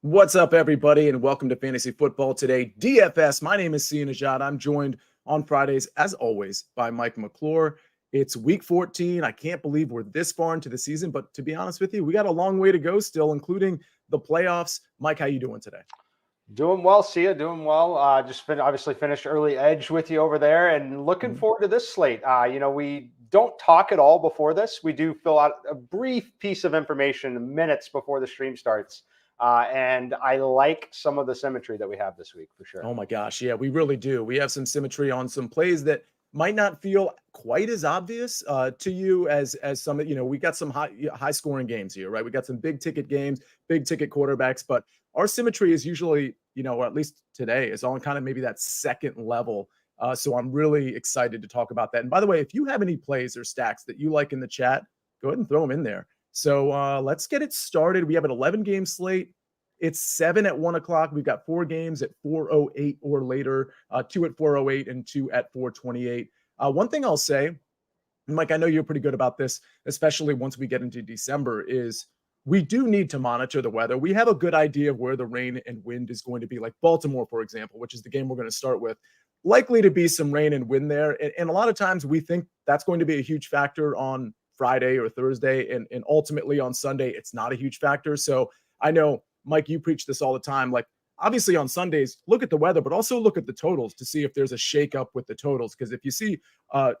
What's up, everybody, and welcome to Fantasy Football Today, DFS. My name is Nejad. I'm joined on Fridays, as always, by Mike McClure. It's week 14. I can't believe we're this far into the season, but to be honest with you, we got a long way to go still, including the playoffs. Mike, how you doing today? Doing well, Sia. Doing well. Obviously finished early edge with you over there, and looking forward to this slate. We don't talk at all before this. We do fill out a brief piece of information minutes before the stream starts. And I like some of the symmetry that we have this week for sure. Oh my gosh, yeah, we really do. We have some symmetry on some plays that might not feel quite as obvious to you as some. We got some high scoring games here, right? We got some big ticket games, big ticket quarterbacks, but our symmetry is usually, or at least today, is on kind of maybe that second level. So I'm really excited to talk about that. And by the way, if you have any plays or stacks that you like in the chat, go ahead and throw them in there. So let's get it started. We have an 11-game slate. It's 7 at 1 o'clock. We've got 4 games at 4:08 or later, 2 at 4:08 and 2 at 4:28. One thing I'll say, Mike, I know you're pretty good about this, especially once we get into December, is we do need to monitor the weather. We have a good idea of where the rain and wind is going to be, like Baltimore, for example, which is the game we're going to start with. Likely to be some rain and wind there. And a lot of times we think that's going to be a huge factor on Friday or Thursday. And ultimately on Sunday, it's not a huge factor. So I know, Mike, you preach this all the time. Like, obviously on Sundays, look at the weather, but also look at the totals to see if there's a shakeup with the totals. Because if you see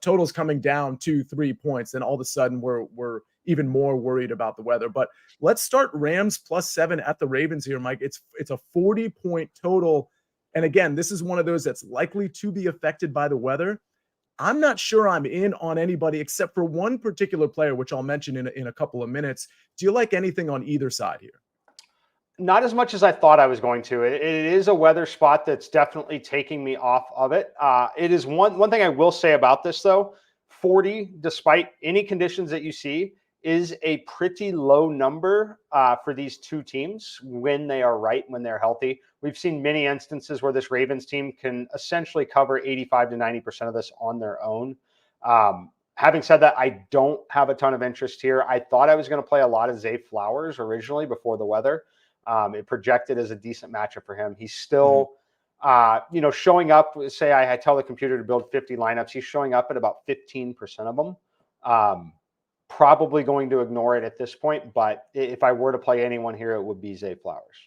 totals coming down 2-3 points, then all of a sudden we're even more worried about the weather. But let's start Rams +7 at the Ravens here, Mike. It's a 40-point total. And again, this is one of those that's likely to be affected by the weather. I'm not sure I'm in on anybody except for one particular player, which I'll mention in a couple of minutes. Do you like anything on either side here? Not as much as I thought I was going to. It is a weather spot that's definitely taking me off of it. It is one thing I will say about this, though. 40, despite any conditions that you see, is a pretty low number for these two teams when they are right, when they're healthy. We've seen many instances where this Ravens team can essentially cover 85 to 90% of this on their own. Having said that, I don't have a ton of interest here. I thought I was going to play a lot of Zay Flowers originally before the weather. It projected as a decent matchup for him. He's still, showing up. Say I tell the computer to build 50 lineups. He's showing up at about 15% of them. Probably going to ignore it at this point. But if I were to play anyone here, it would be Zay Flowers.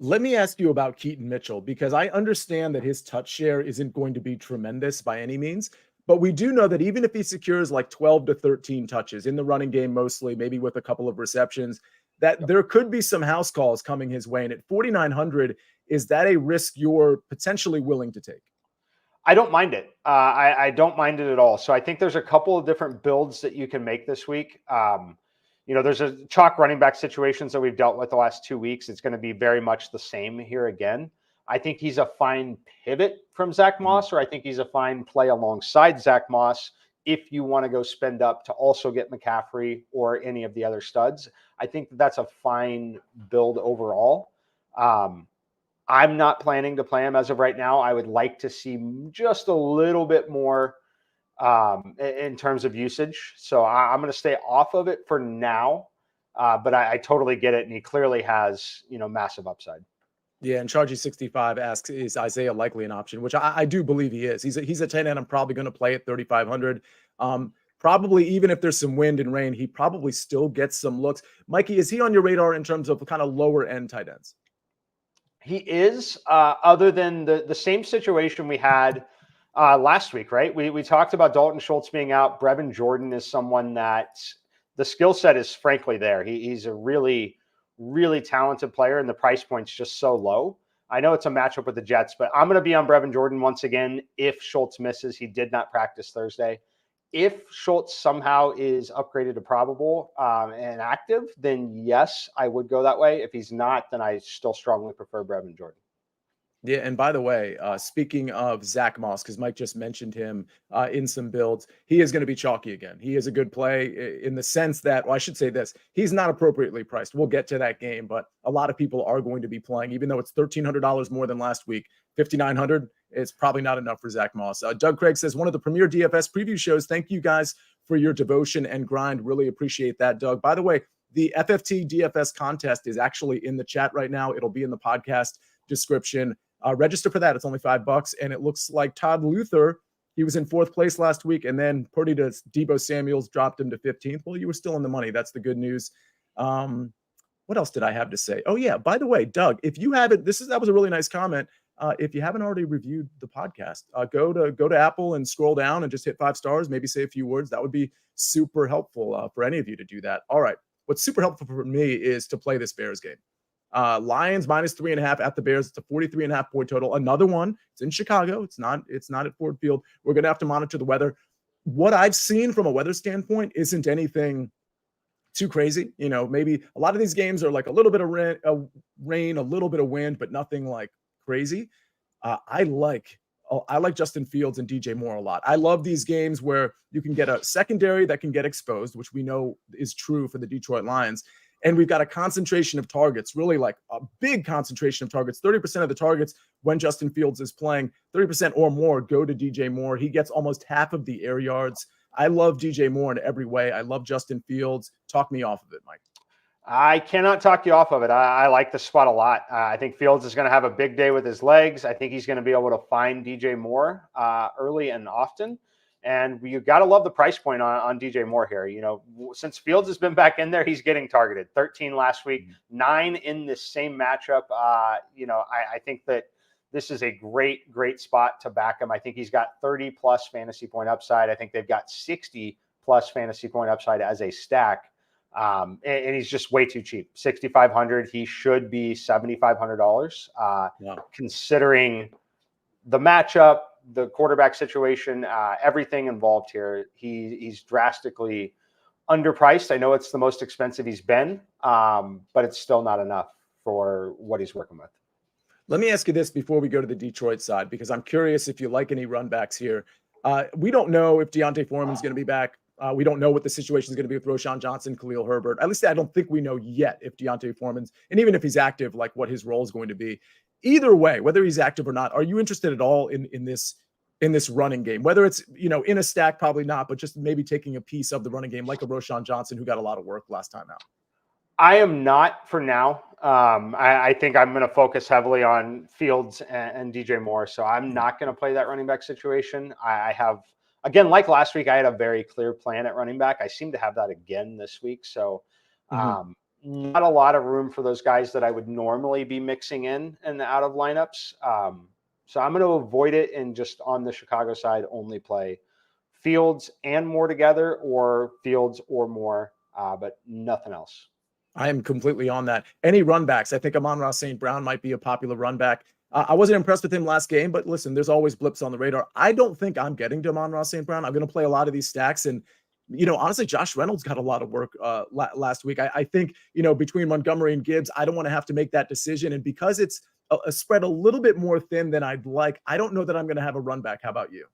Let me ask you about Keaton Mitchell, because I understand that his touch share isn't going to be tremendous by any means. But we do know that even if he secures like 12 to 13 touches in the running game, mostly, maybe with a couple of receptions, that there could be some house calls coming his way. And at 4,900, is that a risk you're potentially willing to take? I don't mind it. I don't mind it at all. So I think there's a couple of different builds that you can make this week. There's a chalk running back situations that we've dealt with the last 2 weeks. It's going to be very much the same here again. I think he's a fine pivot from Zach Moss, or I think he's a fine play alongside Zach Moss if you want to go spend up to also get McCaffrey or any of the other studs. I think that's a fine build overall. I'm not planning to play him as of right now. I would like to see just a little bit more in terms of usage. So I'm going to stay off of it for now. But I totally get it. And he clearly has, massive upside. Yeah, and Chargy65 asks, is Isaiah likely an option? Which I do believe he is. He's a 10, and I'm probably going to play at 3,500. Probably even if there's some wind and rain, he probably still gets some looks. Mikey, is he on your radar in terms of kind of lower end tight ends? He is, other than the same situation we had last week, right? We talked about Dalton Schultz being out. Brevin Jordan is someone that the skill set is frankly there. He's a really, really talented player, and the price point's just so low. I know it's a matchup with the Jets, but I'm going to be on Brevin Jordan once again if Schultz misses. He did not practice Thursday. If Schultz somehow is upgraded to probable and active, then yes, I would go that way. If he's not, then I still strongly prefer Brevin Jordan. Yeah, and by the way, speaking of Zach Moss, because Mike just mentioned him in some builds, he is going to be chalky again. He is a good play in the sense that, well, I should say this, he's not appropriately priced. We'll get to that game, but a lot of people are going to be playing, even though it's $1,300 more than last week. $5,900 is probably not enough for Zach Moss. Doug Craig says, one of the premier DFS preview shows. Thank you guys for your devotion and grind. Really appreciate that, Doug. By the way, The FFT DFS contest is actually in the chat right now. It'll be in the podcast description. Register for that. It's only $5. And it looks like Todd Luther, he was in 4th place last week. And then Purdy to Deebo Samuels dropped him to 15th. Well, you were still in the money. That's the good news. What else did I have to say? Oh, yeah. By the way, Doug, if you haven't, that was a really nice comment. If you haven't already reviewed the podcast, go to Apple and scroll down and just hit 5 stars, maybe say a few words. That would be super helpful for any of you to do that. All right. What's super helpful for me is to play this Bears game. Lions -3.5 at the Bears. It's a 43.5 point total. Another one. It's in Chicago. It's not at Ford Field. We're going to have to monitor the weather. What I've seen from a weather standpoint isn't anything too crazy. Maybe a lot of these games are like a little bit of rain, a little bit of wind, but nothing like crazy. I like Justin Fields and DJ Moore a lot. I love these games where you can get a secondary that can get exposed, which we know is true for the Detroit Lions. And we've got a concentration of targets, really like a big concentration of targets. 30% of the targets when Justin Fields is playing, 30% or more go to DJ Moore. He gets almost half of the air yards. I love DJ Moore in every way. I love Justin Fields. Talk me off of it, Mike. I cannot talk you off of it. I like the spot a lot. I think Fields is going to have a big day with his legs. I think he's going to be able to find DJ Moore early and often. And you got to love the price point on DJ Moore here. Since Fields has been back in there, he's getting targeted. 13 last week, 9 in this same matchup. I think that this is a great spot to back him. I think he's got 30 plus fantasy point upside. I think they've got 60 plus fantasy point upside as a stack. And he's just way too cheap. 6,500. He should be $7,500. Considering the matchup, the quarterback situation, everything involved here, he's drastically underpriced. I know it's the most expensive he's been, but it's still not enough for what he's working with. Let me ask you this before we go to the Detroit side, because I'm curious if you like any runbacks here. We don't know if Deontay Foreman's going to be back. We don't know what the situation is going to be with Roshan Johnson, Khalil Herbert. At least I don't think we know yet if Deontay Foreman's, and even if he's active, like what his role is going to be. Either way, whether he's active or not, are you interested at all in this running game? Whether it's, in a stack, probably not, but just maybe taking a piece of the running game like a Roshan Johnson who got a lot of work last time out. I am not for now. I think I'm going to focus heavily on Fields and DJ Moore. So I'm not going to play that running back situation. I have, again, like last week, I had a very clear plan at running back. I seem to have that again this week. So not a lot of room for those guys that I would normally be mixing in and out of lineups. So I'm going to avoid it and just on the Chicago side only play Fields and Moore together, or Fields or Moore, but nothing else. I am completely on that. Any run backs? I think Amon-Ra St. Brown might be a popular run back. I wasn't impressed with him last game, but listen, there's always blips on the radar. I don't think I'm getting to Amon-Ra St. Brown. I'm going to play a lot of these stacks. And, honestly, Josh Reynolds got a lot of work last week. I think, between Montgomery and Gibbs, I don't want to have to make that decision. And because it's a spread a little bit more thin than I'd like, I don't know that I'm going to have a run back. How about you?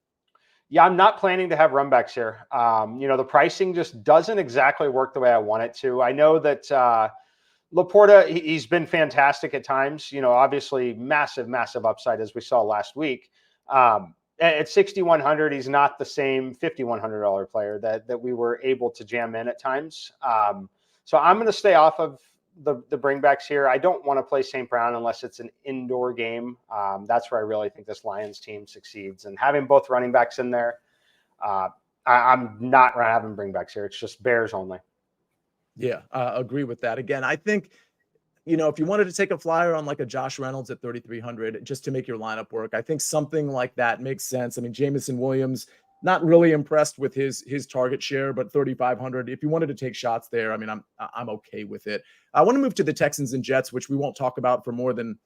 Yeah, I'm not planning to have run backs here. The pricing just doesn't exactly work the way I want it to. I know that Laporta, he's been fantastic at times, obviously massive upside as we saw last week. At 6,100, he's not the same $5,100 player that we were able to jam in at times. So I'm going to stay off of the bringbacks here. I don't want to play St. Brown unless it's an indoor game. That's where I really think this Lions team succeeds. And having both running backs in there, I'm not having bringbacks here. It's just Bears only. Yeah, agree with that. Again, I think, if you wanted to take a flyer on like a Josh Reynolds at 3,300 just to make your lineup work, I think something like that makes sense. I mean, Jameson Williams, not really impressed with his target share, but 3,500. If you wanted to take shots there, I mean, I'm okay with it. I want to move to the Texans and Jets, which we won't talk about for more than,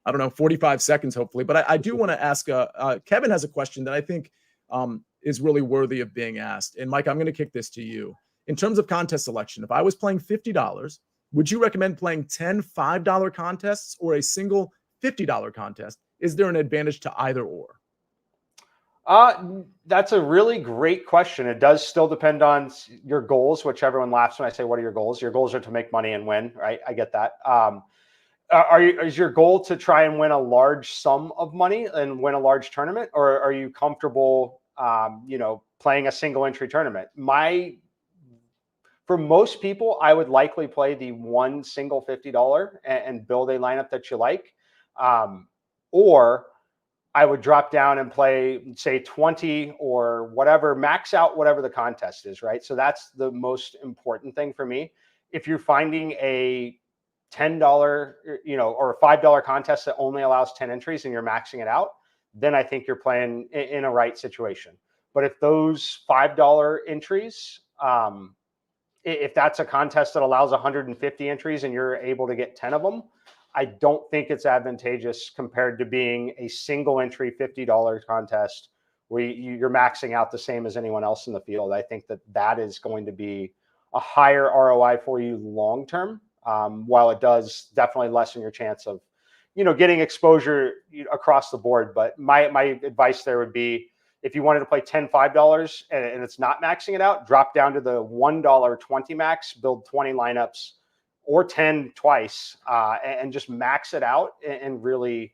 45 seconds, hopefully. But I do want to ask, Kevin has a question that I think is really worthy of being asked. And Mike, I'm going to kick this to you. In terms of contest selection, if I was playing $50, would you recommend playing 10 $5 contests or a single $50 contest? Is there an advantage to either or? That's a really great question. It does still depend on your goals, which everyone laughs when I say, what are your goals? Your goals are to make money and win, right? I get that. Is your goal to try and win a large sum of money and win a large tournament? Or are you comfortable, playing a single entry tournament? For most people, I would likely play the one single $50 and build a lineup that you like. Or I would drop down and play, say, 20 or whatever, max out whatever the contest is, right? So that's the most important thing for me. If you're finding a $10, or a $5 contest that only allows 10 entries and you're maxing it out, then I think you're playing in a right situation. But if those $5 entries, if that's a contest that allows 150 entries and you're able to get 10 of them, I don't think it's advantageous compared to being a single entry $50 contest where you're maxing out the same as anyone else in the field. I think that is going to be a higher ROI for you long term, while it does definitely lessen your chance of, getting exposure across the board. But my advice there would be, if you wanted to play 10 $5 and it's not maxing it out, drop down to the $1 20 max, build 20 lineups or 10 twice, and just max it out. And really,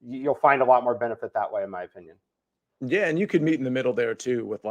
you'll find a lot more benefit that way, in my opinion. Yeah, and you could meet in the middle there too with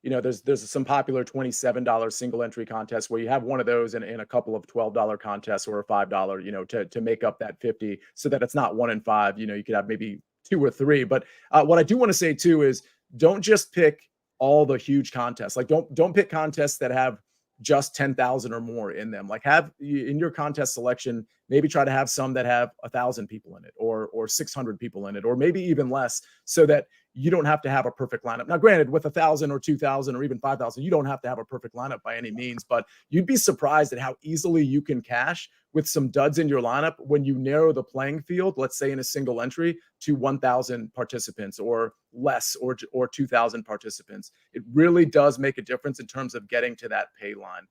there's some popular $27 single entry contests where you have one of those in a couple of $12 contests or a $5, to make up that 50 so that it's not 1 in 5. You could have maybe 2 or 3. But what I do want to say too is don't just pick all the huge contests. Like don't pick contests that have just 10,000 or more in them. Like have in your contest selection, maybe try to have some that have 1,000 people in it or 600 people in it, or maybe even less, so that you don't have to have a perfect lineup. Now, granted, with 1,000 or 2,000 or even 5,000, you don't have to have a perfect lineup by any means, but you'd be surprised at how easily you can cash with some duds in your lineup when you narrow the playing field, let's say in a single entry, to 1,000 participants or less, or 2,000 participants. It really does make a difference in terms of getting to that pay line.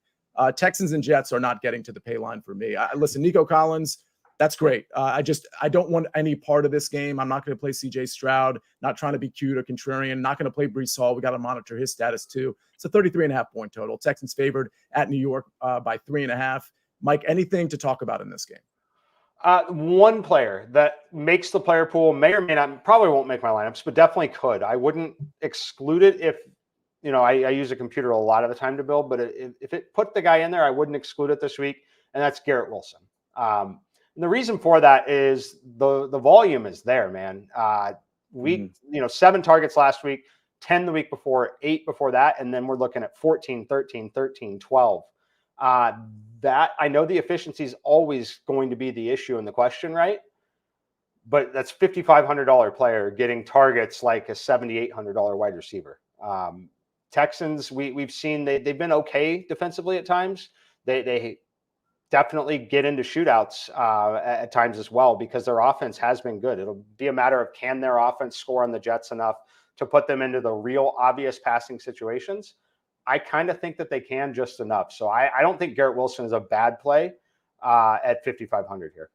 Texans and Jets are not getting to the pay line for me. Listen, Nico Collins, that's great. I don't want any part of this game. I'm not going to play CJ Stroud, not trying to be cute or contrarian, not going to play Breece Hall. We got to monitor his status too. It's a 33.5 point total. Texans favored at New York by 3.5. Mike, anything to talk about in this game? One player that makes the player pool may or may not, probably won't make my lineups, but definitely could. I wouldn't exclude it if, I use a computer a lot of the time to build, but if it put the guy in there, I wouldn't exclude it this week. And that's Garrett Wilson. And the reason for that is the volume is there, man. 7 targets last week, 10 the week before, 8 before that. And then we're looking at 14, 13, 13, 12. That I know the efficiency is always going to be the issue in the question, right? But that's $5,500 player getting targets like a $7,800 wide receiver. Texans, we've seen they've been okay defensively at times. They definitely get into shootouts at times as well, because their offense has been good. It'll be a matter of, can their offense score on the Jets enough to put them into the real obvious passing situations? I kind of think that they can just enough. So I don't think Garrett Wilson is a bad play at 5,500 here.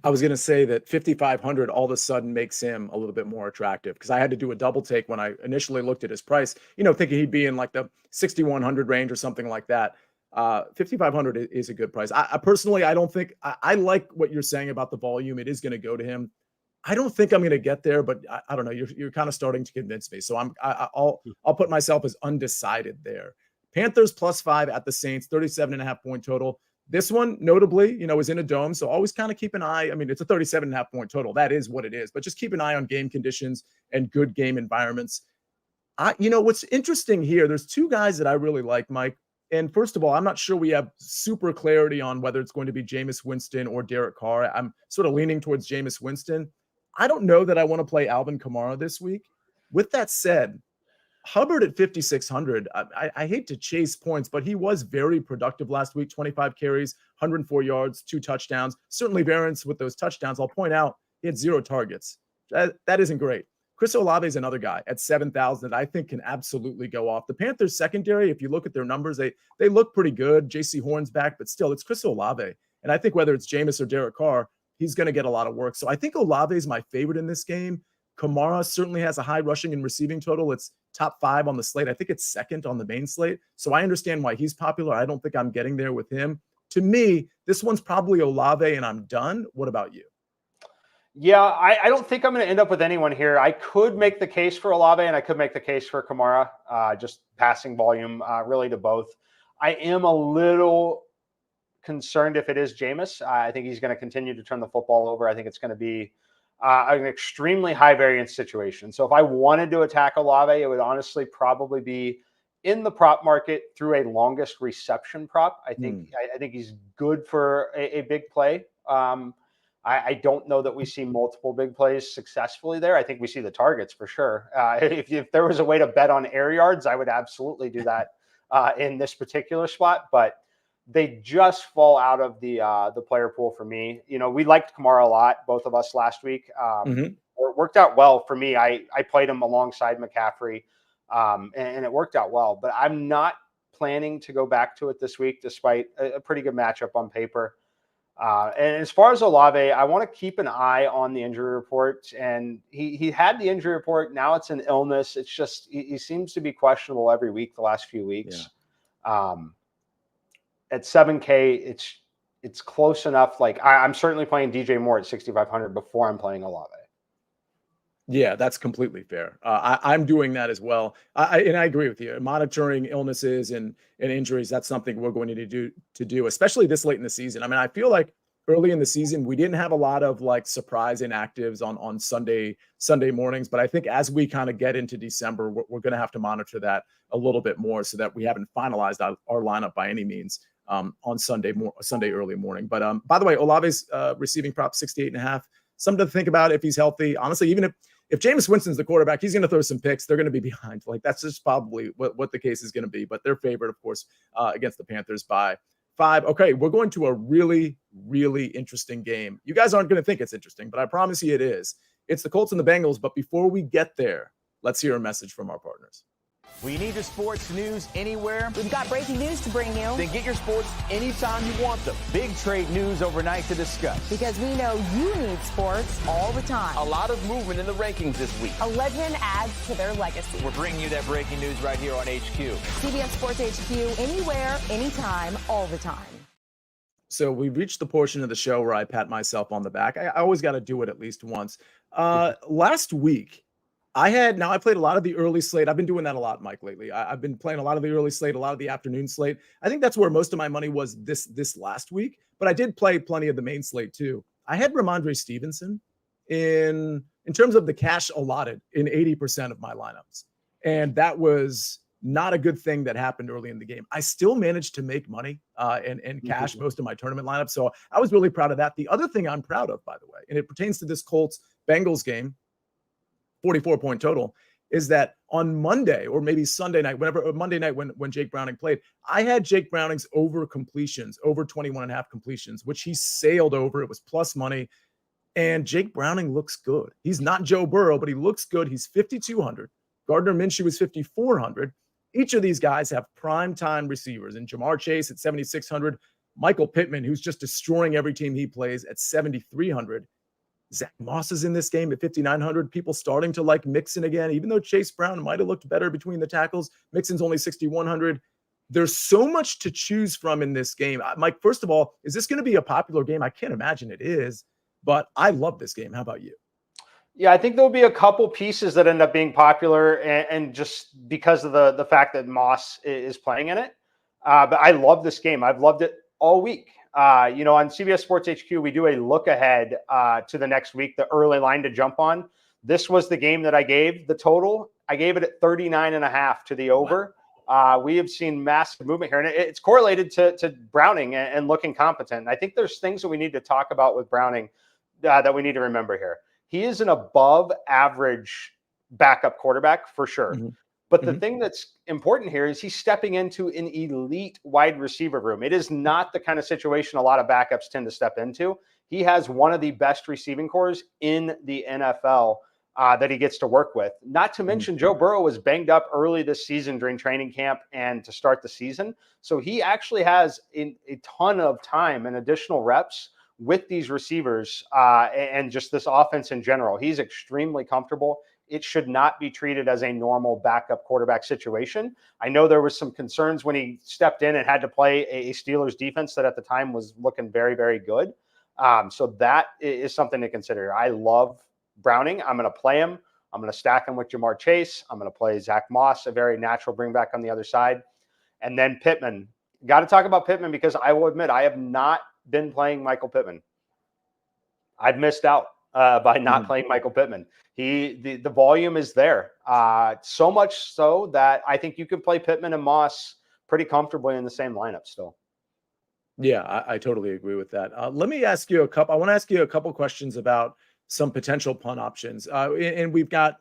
I was going to say that 5,500 all of a sudden makes him a little bit more attractive, because I had to do a double take when I initially looked at his price, thinking he'd be in like the 6,100 range or something like that. 5,500 is a good price. I personally, I don't think I like what you're saying about the volume. It is going to go to him. I don't think I'm going to get there, but I don't know. You're kind of starting to convince me. So I'll put myself as undecided there. Panthers +5 at the Saints, 37.5 point total. This one, notably, is in a dome. So always kind of keep an eye. I mean, it's a 37.5 point total. That is what it is. But just keep an eye on game conditions and good game environments. What's interesting here, there's 2 guys that I really like, Mike. And first of all, I'm not sure we have super clarity on whether it's going to be Jameis Winston or Derek Carr. I'm sort of leaning towards Jameis Winston. I don't know that I want to play Alvin Kamara this week. With that said, Hubbard at 5,600, I hate to chase points, but he was very productive last week. 25 carries, 104 yards, 2 touchdowns. Certainly variance with those touchdowns. I'll point out he had 0 targets. That isn't great. Chris Olave is another guy at 7,000 that I think can absolutely go off. The Panthers secondary, if you look at their numbers, they look pretty good. J.C. Horn's back, but still, it's Chris Olave. And I think whether it's Jameis or Derek Carr, he's going to get a lot of work. So I think Olave is my favorite in this game. Kamara certainly has a high rushing and receiving total. It's top 5 on the slate. I think it's second on the main slate. So I understand why he's popular. I don't think I'm getting there with him. To me, this one's probably Olave, and I'm done. What about you? Yeah, I don't think I'm going to end up with anyone here. I could make the case for Olave, and I could make the case for Kamara, just passing volume really to both. I am a little concerned if it is Jameis. I think he's going to continue to turn the football over. I think it's going to be an extremely high variance situation. So if I wanted to attack Olave, it would honestly probably be in the prop market through a longest reception prop. I think he's good for a big play. I don't know that we see multiple big plays successfully there. I think we see the targets for sure. If there was a way to bet on air yards, I would absolutely do that in this particular spot. But they just fall out of the player pool for me. You know, we liked Kamara a lot, both of us last week. It worked out well for me. I played him alongside McCaffrey, and it worked out well. But I'm not planning to go back to it this week, despite a pretty good matchup on paper. And as far as Olave, I want to keep an eye on the injury report. And he had the injury report. Now it's an illness. It's just he seems to be questionable every week the last few weeks. Yeah. At 7K, it's close enough. Like I'm certainly playing DJ Moore at 6,500 before I'm playing Olave. Yeah, that's completely fair. I'm doing that as well. And I agree with you. Monitoring illnesses and injuries, that's something we're going to do, especially this late in the season. I mean, I feel like early in the season, we didn't have a lot of like surprise inactives on Sunday mornings. But I think as we kind of get into December, we're going to have to monitor that a little bit more so that we haven't finalized our lineup by any means on Sunday early morning. But by the way, Olave's receiving prop 68.5. Something to think about if he's healthy. Honestly, even if Jameis Winston's the quarterback, he's going to throw some picks. They're going to be behind. Like that's just probably what the case is going to be. But they're favored, of course, against the Panthers by 5. Okay, we're going to a really, really interesting game. You guys aren't going to think it's interesting, but I promise you it is. It's the Colts and the Bengals. But before we get there, let's hear a message from our partners. We need your sports news anywhere. We've got breaking news to bring you. Then get your sports anytime you want them. Big trade news overnight to discuss. Because we know you need sports all the time. A lot of movement in the rankings this week. A legend adds to their legacy. We're bringing you that breaking news right here on HQ. CBS Sports HQ, anywhere, anytime, all the time. So we reached the portion of the show where I pat myself on the back. I always got to do it at least once. Last week, I played a lot of the early slate. I've been doing that a lot, Mike, lately. I've been playing a lot of the early slate, a lot of the afternoon slate. I think that's where most of my money was this last week, but I did play plenty of the main slate too. I had Ramondre Stevenson in terms of the cash allotted in 80% of my lineups. And that was not a good thing that happened early in the game. I still managed to make money and cash most of my tournament lineups. So I was really proud of that. The other thing I'm proud of, by the way, and it pertains to this Colts Bengals game, 44-point total, is that on Monday or maybe Sunday night, Monday night when Jake Browning played, I had Jake Browning's over completions, over 21.5 completions, which he sailed over. It was plus money. And Jake Browning looks good. He's not Joe Burrow, but he looks good. He's 5,200. Gardner Minshew is 5,400. Each of these guys have prime-time receivers. And Jamar Chase at 7,600. Michael Pittman, who's just destroying every team he plays, at 7,300. Zach Moss is in this game at 5,900. People starting to like Mixon again, even though Chase Brown might have looked better between the tackles. Mixon's only 6,100. There's so much to choose from in this game. Mike, first of all, is this going to be a popular game? I can't imagine it is, but I love this game. How about you? Yeah, I think there'll be a couple pieces that end up being popular, and just because of the fact that Moss is playing in it. But I love this game. I've loved it all week. On CBS Sports HQ, we do a look ahead to the next week, the early line to jump on. This was the game that I gave the total. I gave it at 39.5 to the over. We have seen massive movement here, and it's correlated to Browning and looking competent. I think there's things that we need to talk about with Browning that we need to remember here. He is an above average backup quarterback for sure. Mm-hmm. But the thing that's important here is he's stepping into an elite wide receiver room. It is not the kind of situation a lot of backups tend to step into. He has one of the best receiving cores in the NFL that he gets to work with. Not to mention Joe Burrow was banged up early this season during training camp and to start the season. So he actually has a ton of time and additional reps with these receivers and just this offense in general. He's extremely comfortable. It should not be treated as a normal backup quarterback situation. I know there was some concerns when he stepped in and had to play a Steelers defense that at the time was looking very, very good. So that is something to consider. I love Browning. I'm going to play him. I'm going to stack him with Jamar Chase. I'm going to play Zach Moss, a very natural bring back on the other side. And then Pittman. Got to talk about Pittman because I will admit I have not been playing Michael Pittman. I've missed out by not playing Michael Pittman. The volume is there. So much so that I think you could play Pittman and Moss pretty comfortably in the same lineup still. Yeah, I totally agree with that. Let me ask you I want to ask you a couple questions about some potential punt options. And we've got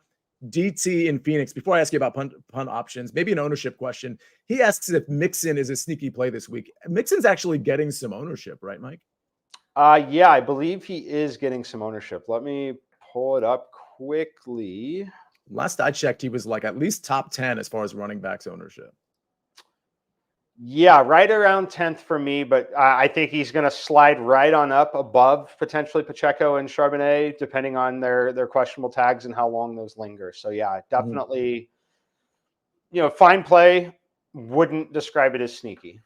DT in Phoenix. Before I ask you about punt options, maybe an ownership question. He asks if Mixon is a sneaky play this week. Mixon's actually getting some ownership, right, Mike? Yeah, I believe he is getting some ownership. Let me pull it up quickly. Last I checked, he was like at least top 10 as far as running backs ownership. Yeah, right around 10th for me, but I think he's going to slide right on up above potentially Pacheco and Charbonnet, depending on their questionable tags and how long those linger. So yeah, definitely, fine play. Wouldn't describe it as sneaky.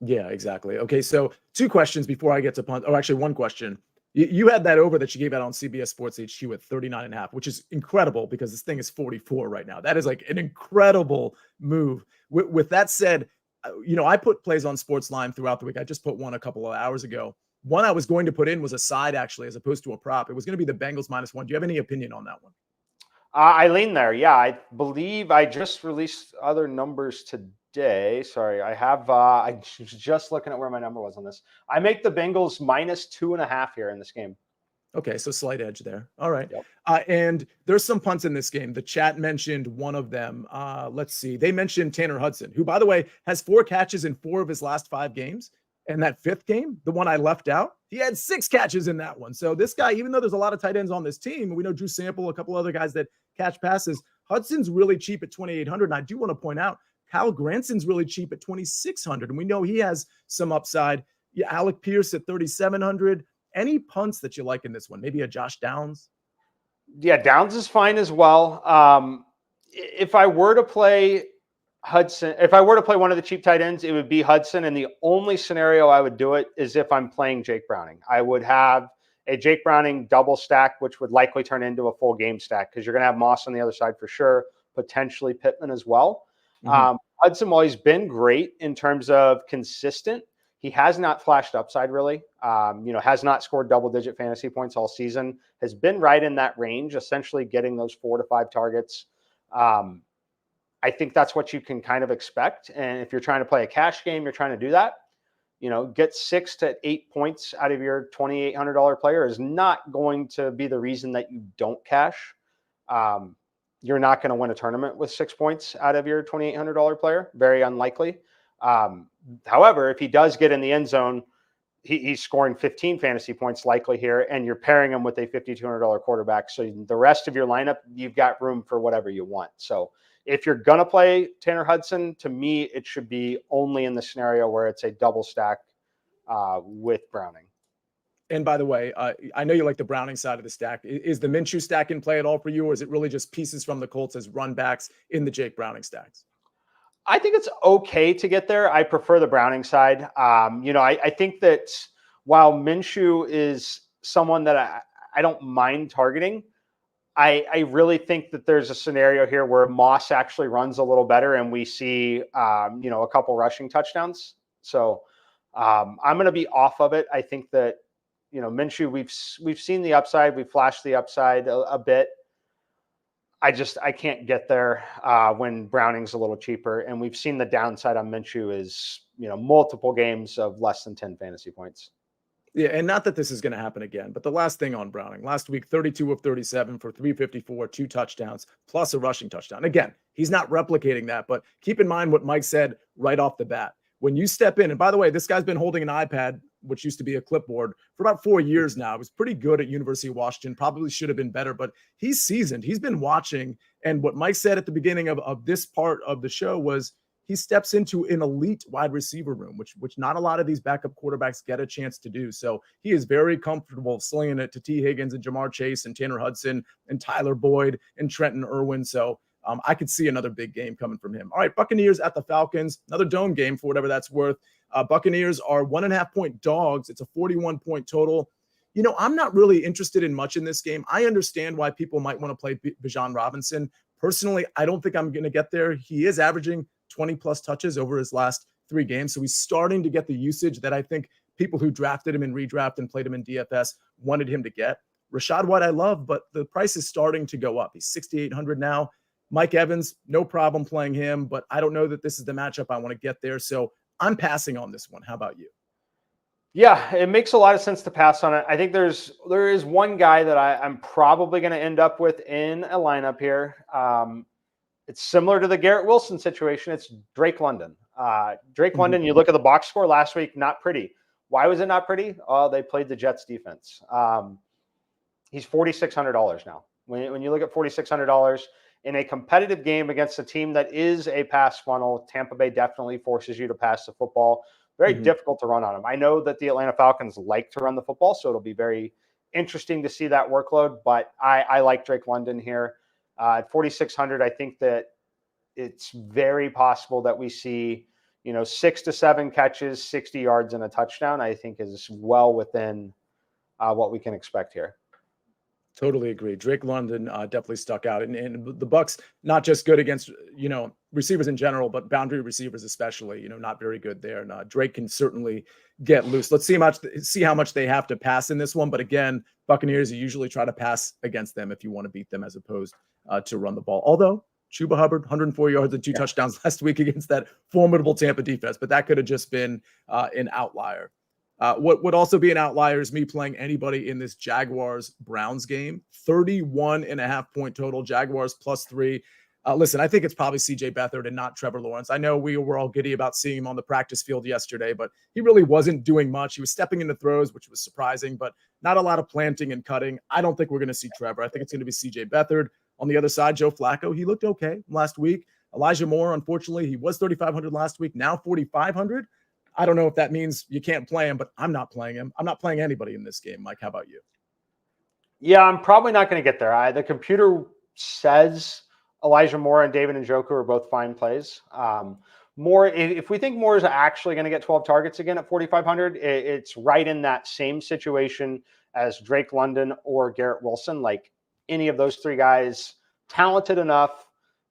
Yeah, exactly. Okay, so 2 questions before I get to punt. Oh, actually, 1 question. You had that over that you gave out on CBS Sports HQ at 39.5, which is incredible because this thing is 44 right now. That is like an incredible move. With that said, I put plays on Sportsline throughout the week. I just put one a couple of hours ago. One I was going to put in was a side, actually, as opposed to a prop. It was going to be the Bengals -1. Do you have any opinion on that one? I lean there. Yeah, I believe I just released other numbers today. Sorry, I have. I was just looking at where my number was on this. I make the Bengals -2.5 here in this game. Okay, so slight edge there. All right. Yep. And there's some punts in this game. The chat mentioned one of them. Let's see. They mentioned Tanner Hudson, who, by the way, has 4 catches in 4 of his last 5 games. And that 5th game, the one I left out, he had 6 catches in that one. So this guy, even though there's a lot of tight ends on this team, and we know Drew Sample, a couple other guys that catch passes, Hudson's really cheap at 2,800. And I do want to point out, Kyle Granson's really cheap at 2,600. And we know he has some upside. Yeah, Alec Pierce at 3,700. Any punts that you like in this one? Maybe a Josh Downs? Yeah, Downs is fine as well. If I were to play Hudson, if I were to play one of the cheap tight ends, it would be Hudson. And the only scenario I would do it is if I'm playing Jake Browning. I would have a Jake Browning double stack, which would likely turn into a full game stack because you're going to have Moss on the other side for sure, potentially Pittman as well. Hudson, while he's been great in terms of consistent, he has not flashed upside really. Has not scored double-digit fantasy points all season. Has been right in that range, essentially getting those 4 to 5 targets. I think that's what you can kind of expect. And if you're trying to play a cash game, you're trying to do that. Get 6 to 8 points out of your $2,800 player is not going to be the reason that you don't cash. You're not going to win a tournament with 6 points out of your $2,800 player. Very unlikely. However, if he does get in the end zone, he's scoring 15 fantasy points likely here, and you're pairing him with a $5,200 quarterback. So the rest of your lineup, you've got room for whatever you want. So if you're going to play Tanner Hudson, to me, it should be only in the scenario where it's a double stack with Browning. And by the way, I know you like the Browning side of the stack. Is the Minshew stack in play at all for you, or is it really just pieces from the Colts as run backs in the Jake Browning stacks? I think it's okay to get there. I prefer the Browning side. I think that while Minshew is someone that I don't mind targeting, I really think that there's a scenario here where Moss actually runs a little better and we see, a couple rushing touchdowns. So I'm going to be off of it. I think that, Minshew, we've seen the upside. We've flashed the upside a bit. I can't get there when Browning's a little cheaper. And we've seen the downside on Minshew is, multiple games of less than 10 fantasy points. Yeah, and not that this is going to happen again, but the last thing on Browning, last week, 32 of 37 for 354, 2 touchdowns, plus a rushing touchdown. Again, he's not replicating that, but keep in mind what Mike said right off the bat. When you step in, and by the way, this guy's been holding an iPad, which used to be a clipboard, for about 4 years now. He was pretty good at University of Washington, probably should have been better, but he's seasoned. He's been watching, and what Mike said at the beginning of this part of the show was he steps into an elite wide receiver room, which not a lot of these backup quarterbacks get a chance to do. So he is very comfortable slinging it to T. Higgins and Jamar Chase and Tanner Hudson and Tyler Boyd and Trenton Irwin. So I could see another big game coming from him. All right, Buccaneers at the Falcons, another dome game for whatever that's worth. Buccaneers are 1.5-point dogs. It's a 41-point total. I'm not really interested in much in this game. I understand why people might want to play Bijan Robinson. Personally, I don't think I'm going to get there. He is averaging 20-plus touches over his last 3 games. So he's starting to get the usage that I think people who drafted him in redraft and played him in DFS wanted him to get. Rashad White I love, but the price is starting to go up. He's 6,800 now. Mike Evans, no problem playing him, but I don't know that this is the matchup I want to get there. So I'm passing on this one. How about you? Yeah, it makes a lot of sense to pass on it. I think there is one guy that I'm probably going to end up with in a lineup here. It's similar to the Garrett Wilson situation. It's Drake London. Drake London, you look at the box score last week, not pretty. Why was it not pretty? Oh, they played the Jets defense. He's $4,600 now. When you look at $4,600 in a competitive game against a team that is a pass funnel, Tampa Bay definitely forces you to pass the football. Very difficult to run on them. I know that the Atlanta Falcons like to run the football, so it'll be very interesting to see that workload. But I like Drake London here. At 4,600, I think that it's very possible that we see, 6 to 7 catches, 60 yards, and a touchdown. I think is well within what we can expect here. Totally agree. Drake London definitely stuck out, and the Bucs not just good against receivers in general, but boundary receivers especially. Not very good there. And Drake can certainly get loose. Let's see how much they have to pass in this one. But again, Buccaneers, you usually try to pass against them if you want to beat them, as opposed to run the ball. Although Chuba Hubbard, 104 yards and 2 touchdowns last week against that formidable Tampa defense, but that could have just been an outlier. What would also be an outlier is me playing anybody in this Jaguars-Browns game. 31.5 point total, Jaguars +3. Listen, I think it's probably C.J. Beathard and not Trevor Lawrence. I know we were all giddy about seeing him on the practice field yesterday, but he really wasn't doing much. He was stepping into throws, which was surprising, but not a lot of planting and cutting. I don't think we're going to see Trevor. I think it's going to be C.J. Beathard. On the other side, Joe Flacco, he looked okay last week. Elijah Moore, unfortunately, he was 3,500 last week, now 4,500. I don't know if that means you can't play him, but I'm not playing him. I'm not playing anybody in this game. Mike, how about you? Yeah, I'm probably not going to get there. The computer says Elijah Moore and David Njoku are both fine plays. Moore, if we think Moore is actually going to get 12 targets again at 4,500, it's right in that same situation as Drake London or Garrett Wilson. Like any of those 3 guys, talented enough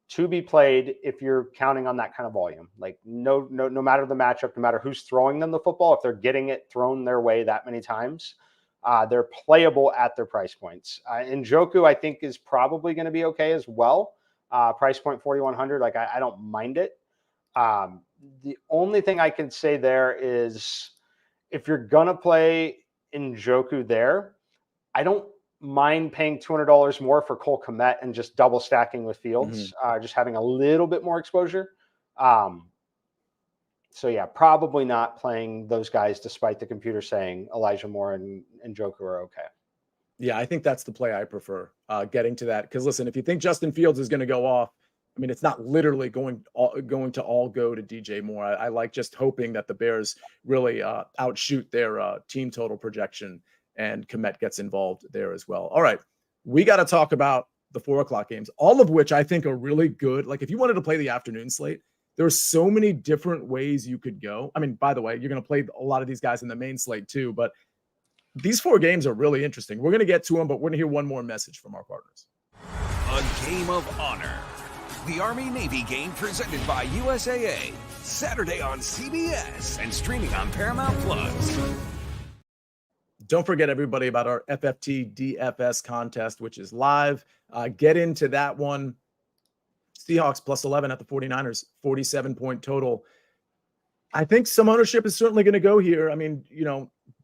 to be played if you're counting on that kind of volume. Like no matter the matchup, no matter who's throwing them the football, if they're getting it thrown their way that many times, they're playable at their price points. Njoku, I think, is probably going to be okay as well. Price point 4,100. Like I don't mind it. The only thing I can say there is if you're going to play Njoku there, I don't mind paying $200 more for Cole Kmet and just double stacking with Fields, just having a little bit more exposure. So yeah, probably not playing those guys despite the computer saying Elijah Moore and Njoku are okay. Yeah, I think that's the play I prefer, getting to that. Because listen, if you think Justin Fields is going to go off, I mean, it's not literally going to all go to DJ Moore. I like just hoping that the Bears really outshoot their team total projection, and Kmet gets involved there as well. All right, we got to talk about the 4:00 games, all of which I think are really good. Like if you wanted to play the afternoon slate, there are so many different ways you could go. I mean, by the way, you're going to play a lot of these guys in the main slate too, but these 4 games are really interesting. We're going to get to them, but we're going to hear one more message from our partners. A Game of Honor, the Army-Navy game presented by USAA, Saturday on CBS and streaming on Paramount Plus. Don't forget, everybody, about our FFT DFS contest, which is live. Get into that one. Seahawks +11 at the 49ers, 47-point total. I think some ownership is certainly going to go here. I mean,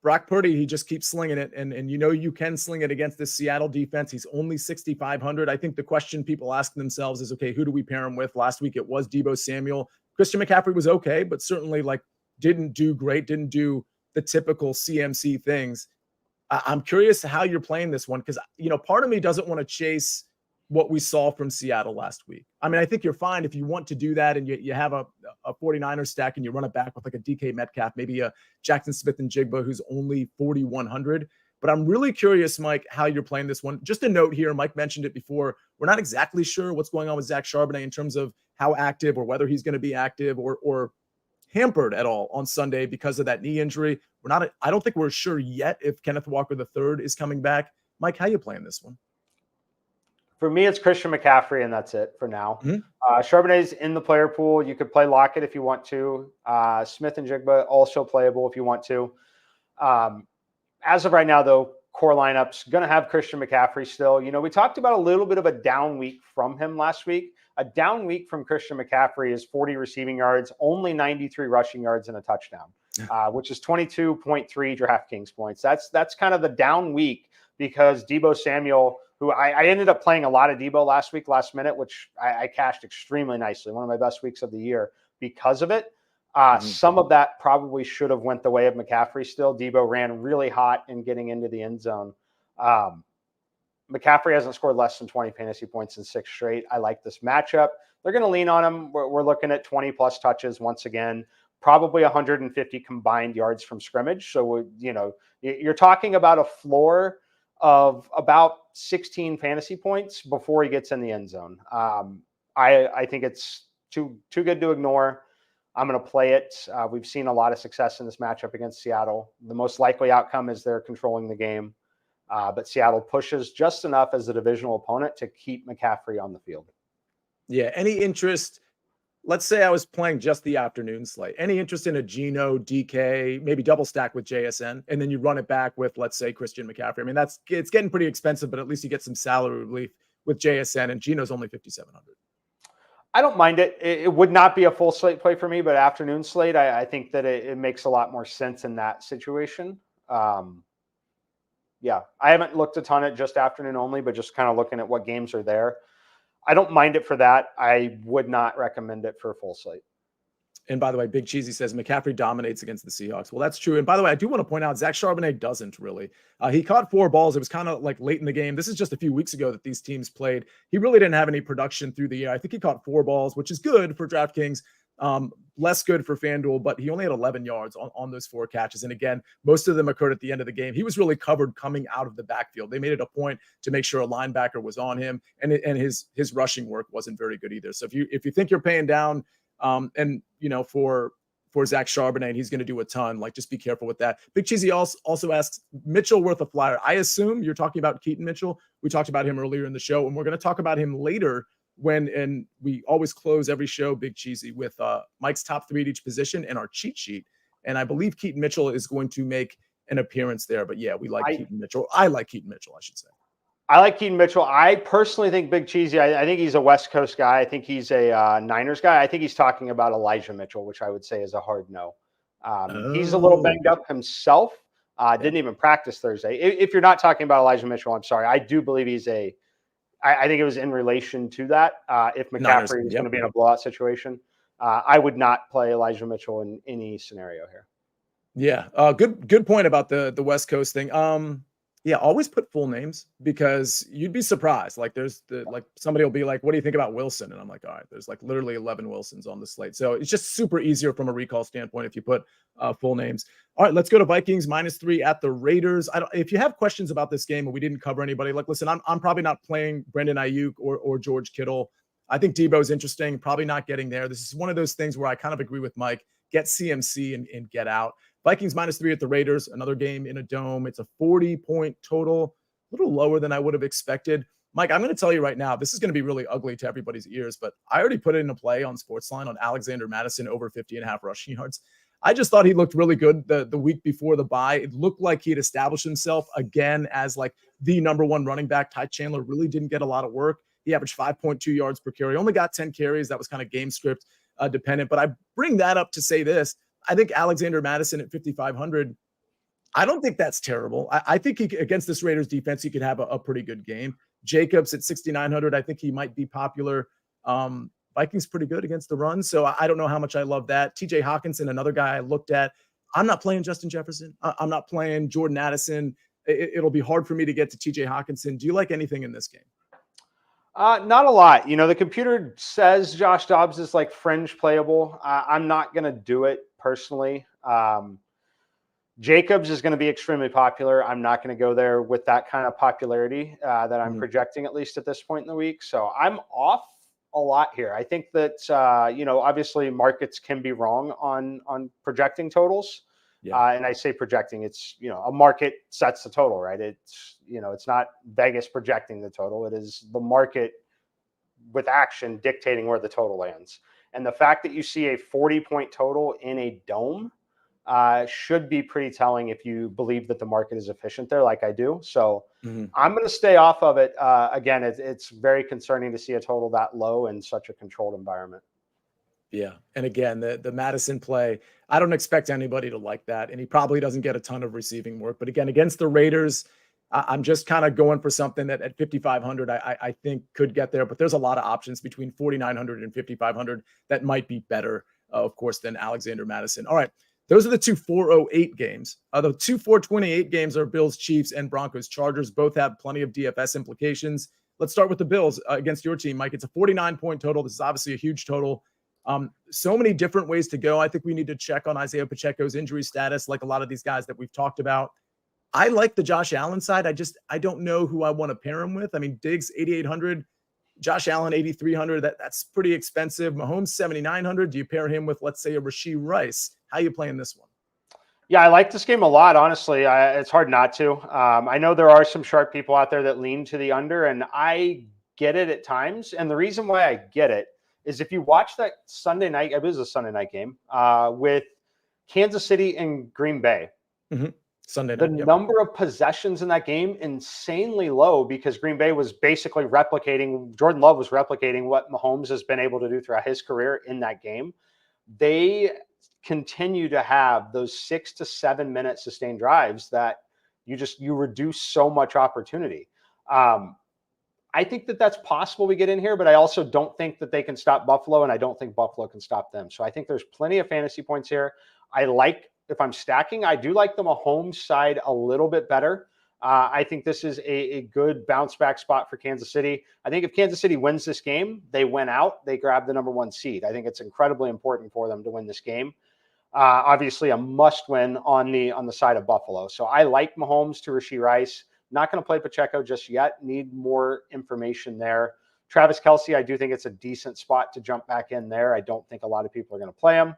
Brock Purdy, he just keeps slinging it. And you can sling it against this Seattle defense. He's only 6,500. I think the question people ask themselves is, okay, who do we pair him with? Last week it was Deebo Samuel. Christian McCaffrey was okay, but certainly didn't do great, didn't do the typical CMC things. I'm curious how you're playing this one because, part of me doesn't want to chase what we saw from Seattle last week. I mean, I think you're fine if you want to do that and you have a 49er stack and you run it back with like a DK Metcalf, maybe a Jackson Smith and Jigba who's only 4,100. But I'm really curious, Mike, how you're playing this one. Just a note here, Mike mentioned it before. We're not exactly sure what's going on with Zach Charbonnet in terms of how active or whether he's going to be active or hampered at all on Sunday because of that knee injury. I don't think we're sure yet if Kenneth Walker III is coming back. Mike, how you playing this one? For me, it's Christian McCaffrey, and that's it for now. Mhm. Charbonnet's in the player pool. You could play Lockett if you want to. Smith and Jigba also playable if you want to. As of right now, though, core lineups going to have Christian McCaffrey still. We talked about a little bit of a down week from him last week. A down week from Christian McCaffrey is 40 receiving yards, only 93 rushing yards and a touchdown, which is 22.3 DraftKings points. That's kind of the down week because Deebo Samuel, who I ended up playing a lot of Deebo last week, last minute, which I cashed extremely nicely. One of my best weeks of the year because of it. Some of that probably should have went the way of McCaffrey still. Deebo ran really hot in getting into the end zone. McCaffrey hasn't scored less than 20 fantasy points in 6 straight. I like this matchup. They're going to lean on him. We're looking at 20-plus touches once again, probably 150 combined yards from scrimmage. So, you're talking about a floor of about 16 fantasy points before he gets in the end zone. I think it's too good to ignore. I'm going to play it. We've seen a lot of success in this matchup against Seattle. The most likely outcome is they're controlling the game. But Seattle pushes just enough as a divisional opponent to keep McCaffrey on the field. Yeah. Any interest? Let's say I was playing just the afternoon slate. Any interest in a Geno, DK, maybe double stack with JSN, and then you run it back with, let's say, Christian McCaffrey. I mean, it's getting pretty expensive, but at least you get some salary relief with JSN, and Geno's only 5,700. I don't mind it. It would not be a full slate play for me, but afternoon slate, I think that it makes a lot more sense in that situation. Yeah, I haven't looked a ton at just afternoon only, but just kind of looking at what games are there. I don't mind it for that. I would not recommend it for a full slate. And by the way, Big Cheesy says McCaffrey dominates against the Seahawks. Well, that's true. And by the way, I do want to point out Zach Charbonnet doesn't really. He caught 4 balls. It was kind of like late in the game. This is just a few weeks ago that these teams played. He really didn't have any production through the year. I think he caught 4 balls, which is good for DraftKings. Less good for FanDuel, but he only had 11 yards on those 4 catches. And again, most of them occurred at the end of the game. He was really covered coming out of the backfield. They made it a point to make sure a linebacker was on him, and his rushing work wasn't very good either. So if you think you're paying down, for Zach Charbonnet, and he's going to do a ton, just be careful with that. Big Cheesy also asks, Mitchell worth a flyer? I assume you're talking about Keaton Mitchell. We talked about him earlier in the show, and we're going to talk about him later and we always close every show, Big Cheesy, with Mike's top 3 at each position and our cheat sheet. And I believe Keaton Mitchell is going to make an appearance there. But yeah, we like Keaton Mitchell. I like Keaton Mitchell, I should say. I like Keaton Mitchell. I personally think Big Cheesy, I think he's a West Coast guy. I think he's a Niners guy. I think he's talking about Elijah Mitchell, which I would say is a hard no. He's a little banged up himself. Didn't even practice Thursday. If you're not talking about Elijah Mitchell, I'm sorry. I do believe he's I think it was in relation to that. If McCaffrey is going to be in a blowout situation, I would not play Elijah Mitchell in any scenario here. Yeah. Good point about the West Coast thing. Yeah, always put full names because you'd be surprised. There's somebody will be like, what do you think about Wilson? And I'm like, all right, there's literally 11 Wilsons on the slate. So it's just super easier from a recall standpoint if you put full names. All right, let's go to Vikings -3 at the Raiders. If you have questions about this game and we didn't cover anybody, listen, I'm probably not playing Brandon Ayuk or George Kittle. I think Debo's interesting, probably not getting there. This is one of those things where I kind of agree with Mike. Get CMC and get out. Vikings -3 at the Raiders, another game in a dome. It's a 40-point total, a little lower than I would have expected. Mike, I'm going to tell you right now, this is going to be really ugly to everybody's ears, but I already put it in a play on Sportsline on Alexander Mattison over 50.5 rushing yards. I just thought he looked really good the week before the bye. It looked like he had established himself again as the number 1 running back. Ty Chandler really didn't get a lot of work. He averaged 5.2 yards per carry, only got 10 carries. That was kind of game script dependent. But I bring that up to say this. I think Alexander Mattison at 5,500, I don't think that's terrible. I think against this Raiders defense, he could have a pretty good game. Jacobs at 6,900, I think he might be popular. Vikings pretty good against the run, so I don't know how much I love that. TJ Hawkinson, another guy I looked at. I'm not playing Justin Jefferson. I'm not playing Jordan Addison. It'll be hard for me to get to TJ Hawkinson. Do you like anything in this game? Not a lot. The computer says Josh Dobbs is fringe playable. I'm not going to do it personally. Jacobs is going to be extremely popular. I'm not going to go there with that kind of popularity that I'm projecting, at least at this point in the week. So I'm off a lot here. I think that, obviously markets can be wrong on projecting totals. Yeah. And I say projecting, it's, a market sets the total, right? It's, it's not Vegas projecting the total. It is the market with action dictating where the total lands. And the fact that you see a 40-point total in a dome should be pretty telling if you believe that the market is efficient there, like I do. So I'm going to stay off of it. Again, it's very concerning to see a total that low in such a controlled environment. Yeah. And again, the Madison play, I don't expect anybody to like that. And he probably doesn't get a ton of receiving work. But again, against the Raiders, I'm just kind of going for something that at 5,500, I think could get there. But there's a lot of options between 4,900 and 5,500 that might be better, of course, than Alexander Madison. All right. Those are the two 408 games. The two 428 games are Bills, Chiefs, and Broncos, Chargers. Both have plenty of DFS implications. Let's start with the Bills against your team, Mike. It's a 49-point total. This is obviously a huge total. So many different ways to go. I think we need to check on Isaiah Pacheco's injury status, like a lot of these guys that we've talked about. I like the Josh Allen side. I don't know who I want to pair him with. I mean, Diggs, 8,800. Josh Allen, 8,300. That's pretty expensive. Mahomes, 7,900. Do you pair him with, let's say, a Rashee Rice? How are you playing this one? Yeah, I like this game a lot, honestly. It's hard not to. I know there are some sharp people out there that lean to the under, and I get it at times. And the reason why I get it is if you watch that Sunday night, it was a Sunday night game with Kansas City and Green Bay. Sunday night. The number of possessions in that game, insanely low, because Green Bay was basically Jordan Love was replicating what Mahomes has been able to do throughout his career in that game. They continue to have those 6 to 7 minute sustained drives that you reduce so much opportunity. I think that that's possible we get in here, but I also don't think that they can stop Buffalo, and I don't think Buffalo can stop them. So I think there's plenty of fantasy points here. If I'm stacking, I do like the Mahomes side a little bit better. I think this is a good bounce back spot for Kansas City. I think if Kansas City wins this game, they win out, they grab the number 1 seed. I think it's incredibly important for them to win this game. Obviously a must win on the side of Buffalo. So I like Mahomes to Rashee Rice. Not going to play Pacheco just yet. Need more information there. Travis Kelce, I do think it's a decent spot to jump back in there. I don't think a lot of people are going to play him.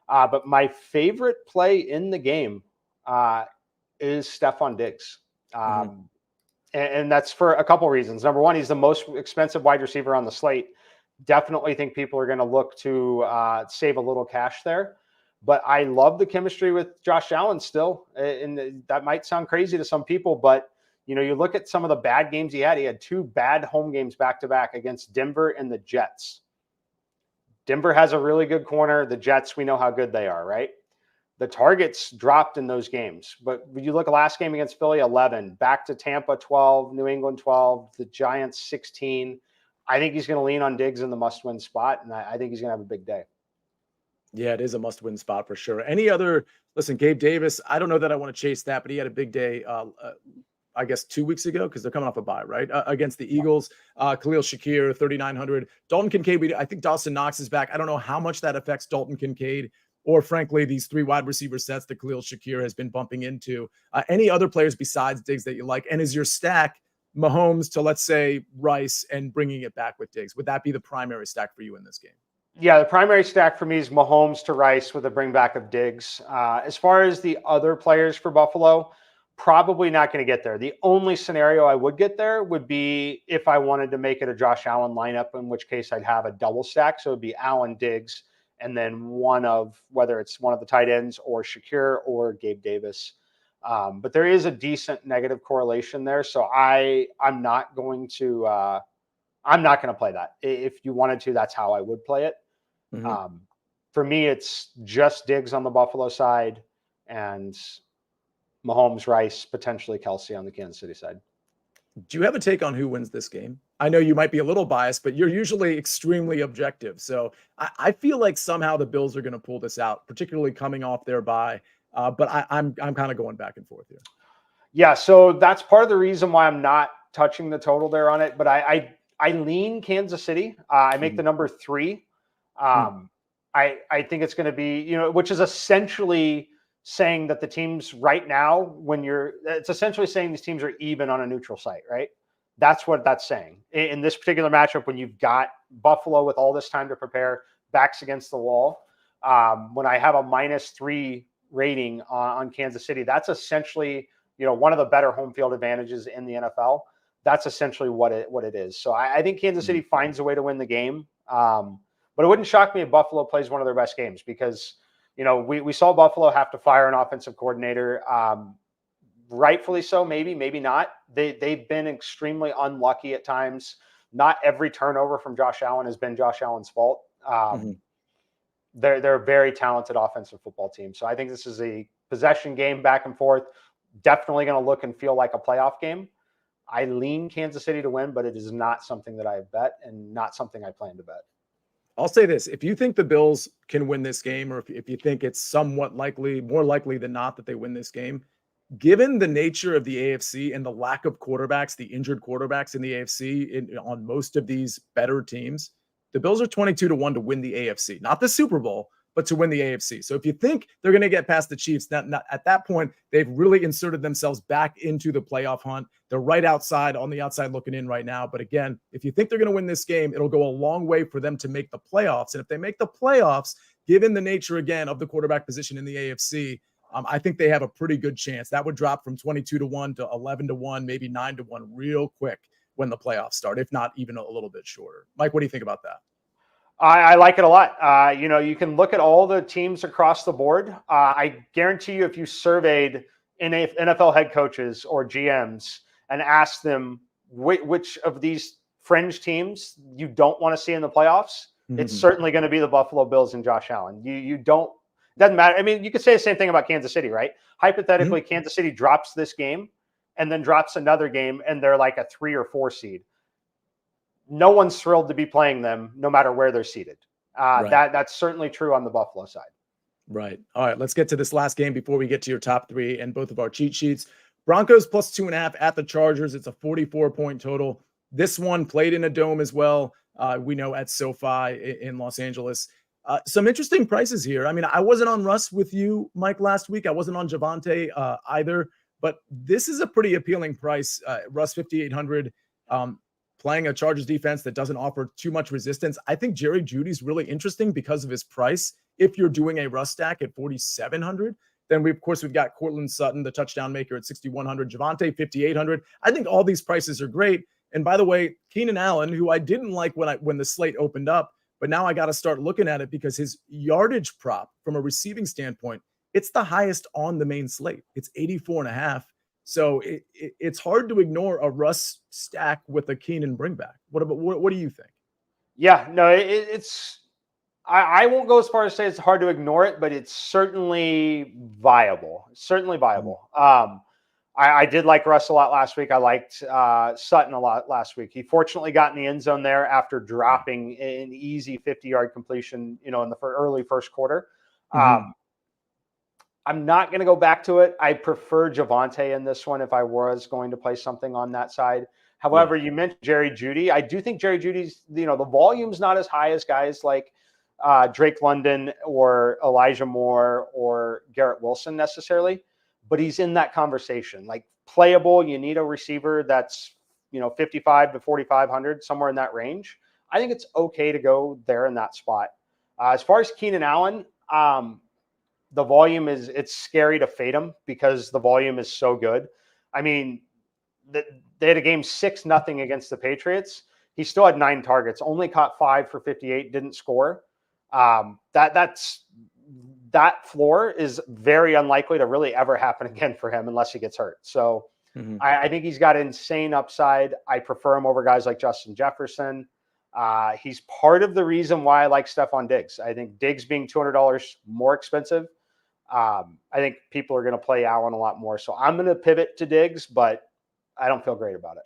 But my favorite play in the game is Stephon Diggs. And that's for a couple reasons. Number one, he's the most expensive wide receiver on the slate. Definitely think people are going to look to save a little cash there. But I love the chemistry with Josh Allen still. And that might sound crazy to some people, but you look at some of the bad games he had. He had 2 bad home games back-to-back against Denver and the Jets. Denver has a really good corner. The Jets, we know how good they are, right? The targets dropped in those games. But when you look at last game against Philly, 11. Back to Tampa, 12. New England, 12. The Giants, 16. I think he's going to lean on Diggs in the must-win spot, and I think he's going to have a big day. Yeah, it is a must-win spot for sure. Listen, Gabe Davis, I don't know that I want to chase that, but he had a big day, I guess 2 weeks ago, because they're coming off a bye, right? Against the Eagles. Khalil Shakir, 3,900. Dalton Kincaid, I think Dawson Knox is back. I don't know how much that affects Dalton Kincaid or, frankly, these 3 wide receiver sets that Khalil Shakir has been bumping into. Any other players besides Diggs that you like? And is your stack Mahomes to, let's say, Rice and bringing it back with Diggs? Would that be the primary stack for you in this game? Yeah, the primary stack for me is Mahomes to Rice with a bring back of Diggs. As far as the other players for Buffalo, probably not going to get there. The only scenario I would get there would be if I wanted to make it a Josh Allen lineup, in which case I'd have a double stack. So it'd be Allen, Diggs, and then whether it's one of the tight ends or Shakir or Gabe Davis. But there is a decent negative correlation there. So I'm not going to play that. If you wanted to, that's how I would play it. For me, it's just Diggs on the Buffalo side and Mahomes, Rice, potentially Kelce on the Kansas City side. Do you have a take on who wins this game? I know you might be a little biased, but you're usually extremely objective. So I feel like somehow the Bills are going to pull this out, particularly coming off their bye. But I'm kind of going back and forth here. Yeah, so that's part of the reason why I'm not touching the total there on it. But I lean Kansas City. I make the number 3. I think it's going to be, which is essentially saying that the teams right now, it's essentially saying these teams are even on a neutral site, right? That's what that's saying. In this particular matchup, when you've got Buffalo with all this time to prepare, backs against the wall, when I have a -3 rating on Kansas City. That's essentially, one of the better home field advantages in the NFL. That's essentially what it is. So I think Kansas City finds a way to win the game. But it wouldn't shock me if Buffalo plays one of their best games because, we saw Buffalo have to fire an offensive coordinator. Rightfully so, maybe not. They've been extremely unlucky at times. Not every turnover from Josh Allen has been Josh Allen's fault. They're a very talented offensive football team. So I think this is a possession game back and forth. Definitely going to look and feel like a playoff game. I lean Kansas City to win, but it is not something that I bet and not something I plan to bet. I'll say this. If you think the Bills can win this game, or if you think it's somewhat likely, more likely than not that they win this game, given the nature of the AFC and the lack of quarterbacks, the injured quarterbacks in the AFC on most of these better teams, the Bills are 22-1 to win the AFC, not the Super Bowl, but to win the AFC. So if you think they're going to get past the Chiefs, not at that point, they've really inserted themselves back into the playoff hunt. They're right outside, on the outside looking in right now. But again, if you think they're going to win this game, it'll go a long way for them to make the playoffs. And if they make the playoffs, given the nature, again, of the quarterback position in the AFC, I think they have a pretty good chance. That would drop from 22-1 to 11-1, maybe 9-1 real quick when the playoffs start, if not even a little bit shorter. Mike, what do you think about that? I like it a lot. You can look at all the teams across the board. I guarantee you, if you surveyed NFL head coaches or GMs and asked them which of these fringe teams you don't want to see in the playoffs, it's certainly going to be the Buffalo Bills and Josh Allen. You don't. Doesn't matter. I mean, you could say the same thing about Kansas City, right? Hypothetically, Kansas City drops this game and then drops another game, and they're like a 3 or 4 seed. No one's thrilled to be playing them, no matter where they're seated. Right. That's certainly true on the Buffalo side. Right. All right. Let's get to this last game before we get to your top 3 and both of our cheat sheets. Broncos plus 2.5 at the Chargers. It's a 44-point total. This one played in a dome as well. We know at SoFi in Los Angeles. Some interesting prices here. I mean, I wasn't on Russ with you, Mike, last week. I wasn't on Javonte either, but this is a pretty appealing price. Russ 5,800, playing a Chargers defense that doesn't offer too much resistance. I think Jerry Jeudy's really interesting because of his price. If you're doing a Russ stack at 4,700, then we've got Cortland Sutton, the touchdown maker, at 6,100, Javonte 5,800. I think all these prices are great. And by the way, Keenan Allen, who I didn't like when the slate opened up, but now I got to start looking at it because his yardage prop from a receiving standpoint, it's the highest on the main slate. It's 84.5. So it's hard to ignore a Russ stack with a Keenan bringback. What do you think? Yeah, no, I won't go as far as say it's hard to ignore it, but it's certainly viable. I did like Russ a lot last week. I liked Sutton a lot last week. He fortunately got in the end zone there after dropping an easy 50-yard completion, in the early first quarter. I'm not going to go back to it. I prefer Javonte in this one if I was going to play something on that side. However, you mentioned Jerry Jeudy. I do think Jerry Jeudy's, the volume's not as high as guys like Drake London or Elijah Moore or Garrett Wilson necessarily, but he's in that conversation. Like playable, you need a receiver that's, 55 to 4,500, somewhere in that range. I think it's okay to go there in that spot. As far as Keenan Allen, the volume it's scary to fade him because the volume is so good. I mean, they had a game 6-0 against the Patriots. He still had 9 targets, only caught 5 for 58, didn't score. That floor is very unlikely to really ever happen again for him unless he gets hurt. So I think he's got insane upside. I prefer him over guys like Justin Jefferson. He's part of the reason why I like Stephon Diggs. I think Diggs being $200 more expensive. I think people are going to play Allen a lot more. So I'm going to pivot to Diggs, but I don't feel great about it.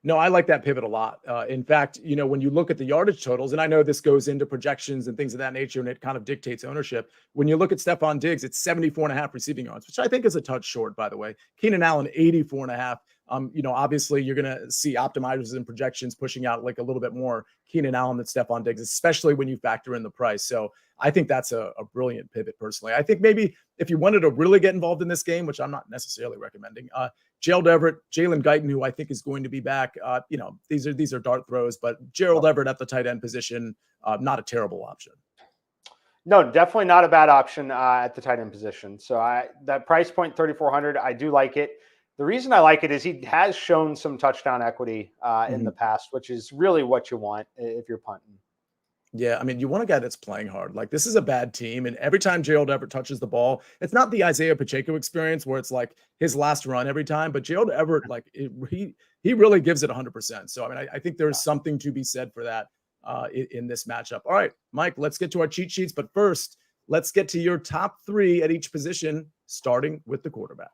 No, I like that pivot a lot. In fact, when you look at the yardage totals, and I know this goes into projections and things of that nature, and it kind of dictates ownership. When you look at Stephon Diggs, it's 74.5 receiving yards, which I think is a touch short, by the way. Keenan Allen, 84.5. Obviously you're going to see optimizers and projections pushing out like a little bit more Keenan Allen than Stephon Diggs, especially when you factor in the price. So I think that's a brilliant pivot personally. I think maybe if you wanted to really get involved in this game, which I'm not necessarily recommending, Gerald Everett, Jalen Guyton, who I think is going to be back, these are dart throws, but Gerald Everett at the tight end position, not a terrible option. No, definitely not a bad option at the tight end position. So that price point 3,400, I do like it. The reason I like it is he has shown some touchdown equity in the past, which is really what you want if you're punting. Yeah, I mean, you want a guy that's playing hard. Like, this is a bad team, and every time Gerald Everett touches the ball, it's not the Isaiah Pacheco experience where it's like his last run every time, but Gerald Everett, like, he really gives it 100%. So, I mean, I think there's something to be said for that in this matchup. All right, Mike, let's get to our cheat sheets, but first, let's get to your top three at each position, starting with the quarterback.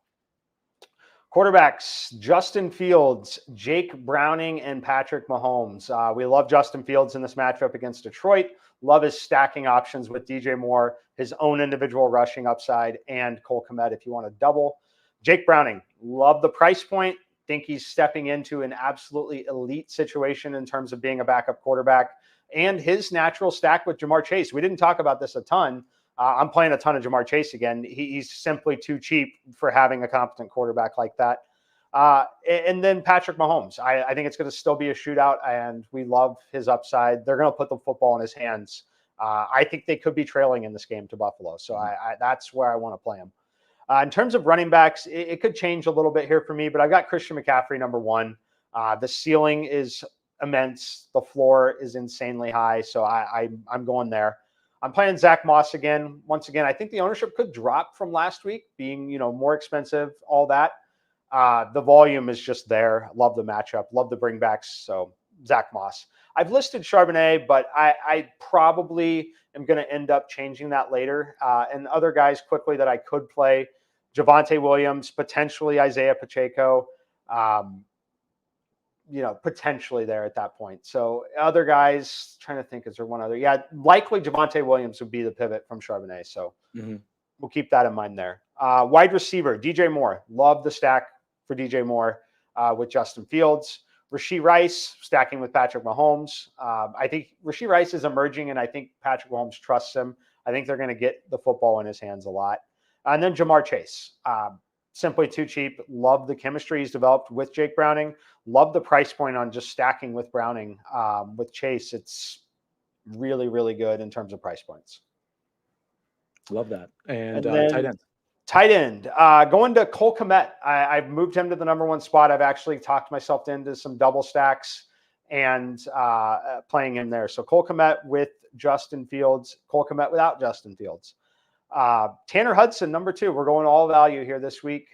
Quarterbacks, Justin Fields, Jake Browning, and Patrick Mahomes. We love Justin Fields in this matchup against Detroit. Love his stacking options with DJ Moore, his own individual rushing upside, and Cole Kmet if you want to double. Jake Browning, love the price point. Think he's stepping into an absolutely elite situation in terms of being a backup quarterback and his natural stack with Jamar Chase. We didn't talk about this a ton. I'm playing a ton of Jamar Chase again. He's simply too cheap for having a competent quarterback like that. And then Patrick Mahomes. I think it's going to still be a shootout, and we love his upside. They're going to put the football in his hands. I think they could be trailing in this game to Buffalo. So that's where I want to play him. In terms of running backs, it could change a little bit here for me, but I've got Christian McCaffrey, number one. The ceiling is immense. The floor is insanely high. So I'm going there. I'm playing Zach Moss again. Once again, I think the ownership could drop from last week, being more expensive, all that. The volume is just there. Love the matchup. Love the bringbacks. So Zach Moss. I've listed Charbonnet, but I probably am going to end up changing that later. And other guys quickly that I could play, Javonte Williams, potentially Isaiah Pacheco. Potentially there at that point. So other guys, trying to think, is there one other? Yeah, likely Javonte Williams would be the pivot from Charbonnet. So we'll keep that in mind there. Wide receiver, DJ Moore. Love the stack for DJ Moore with Justin Fields. Rashee Rice, stacking with Patrick Mahomes. I think Rashee Rice is emerging, and I think Patrick Mahomes trusts him. I think they're going to get the football in his hands a lot. And then Jamar Chase. Simply too cheap. Love the chemistry he's developed with Jake Browning. Love the price point on just stacking with Browning. With Chase, it's really, really good in terms of price points. Love that. And tight end. Tight end. Going to Cole Kmet. I've moved him to the number one spot. I've actually talked myself into some double stacks and playing him there. So Cole Kmet with Justin Fields. Cole Kmet without Justin Fields. Tanner Hudson, number two. We're going all value here this week.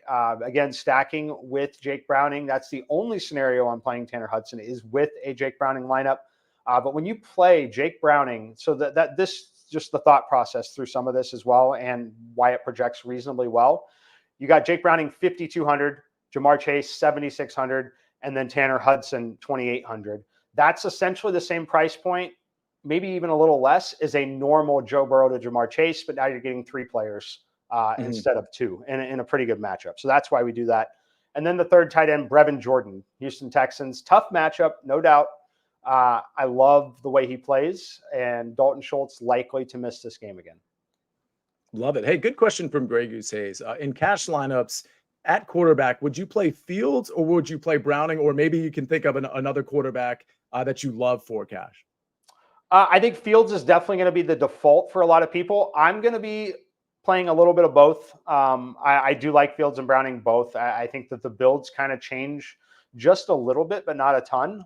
Again, stacking with Jake Browning. That's the only scenario I'm playing Tanner Hudson is with a Jake Browning lineup. But when you play Jake Browning, so that this just the thought process through some of this as well and why it projects reasonably well. You got Jake Browning 5,200, Jamar Chase 7,600, and then Tanner Hudson 2,800. That's essentially the same price point, maybe even a little less, is a normal Joe Burrow to Jamar Chase, but now you're getting three players instead of two in a pretty good matchup. So that's why we do that. And then the third tight end, Brevin Jordan, Houston Texans. Tough matchup, no doubt. I love the way he plays, and Dalton Schultz likely to miss this game again. Love it. Hey, good question from Greg Goose Hayes. In cash lineups at quarterback, would you play Fields or would you play Browning? Or maybe you can think of another quarterback that you love for cash. I think Fields is definitely going to be the default for a lot of people. I'm going to be playing a little bit of both. I do like Fields and Browning both. I think that the builds kind of change just a little bit, but not a ton.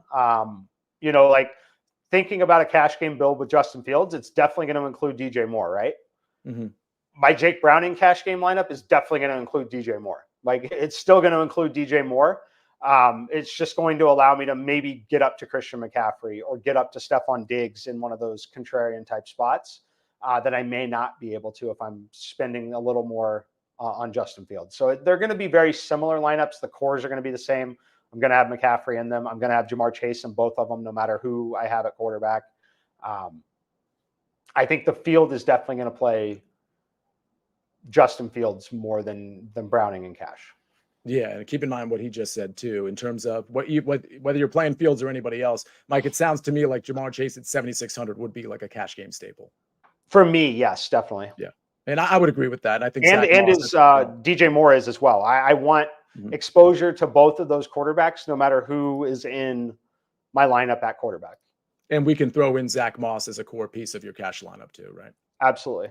Like thinking about a cash game build with Justin Fields, it's definitely going to include DJ Moore, right? My Jake Browning cash game lineup is definitely going to include DJ Moore. Like it's still going to include DJ Moore. It's just going to allow me to maybe get up to Christian McCaffrey or get up to Stephon Diggs in one of those contrarian type spots that I may not be able to if I'm spending a little more on Justin Fields. So they're going to be very similar lineups. The cores are going to be the same. I'm going to have McCaffrey in them. I'm going to have Jamar Chase in both of them, no matter who I have at quarterback. I think the field is definitely going to play Justin Fields more than Browning and cash. Yeah, and keep in mind what he just said too, in terms of whether you're playing Fields or anybody else. Mike, it sounds to me like Jamar Chase at 7,600 would be like a cash game staple. For me, yes, definitely. Yeah, and I would agree with that. I think DJ Moore is as well. I want exposure to both of those quarterbacks, no matter who is in my lineup at quarterback. And we can throw in Zach Moss as a core piece of your cash lineup too, right? Absolutely.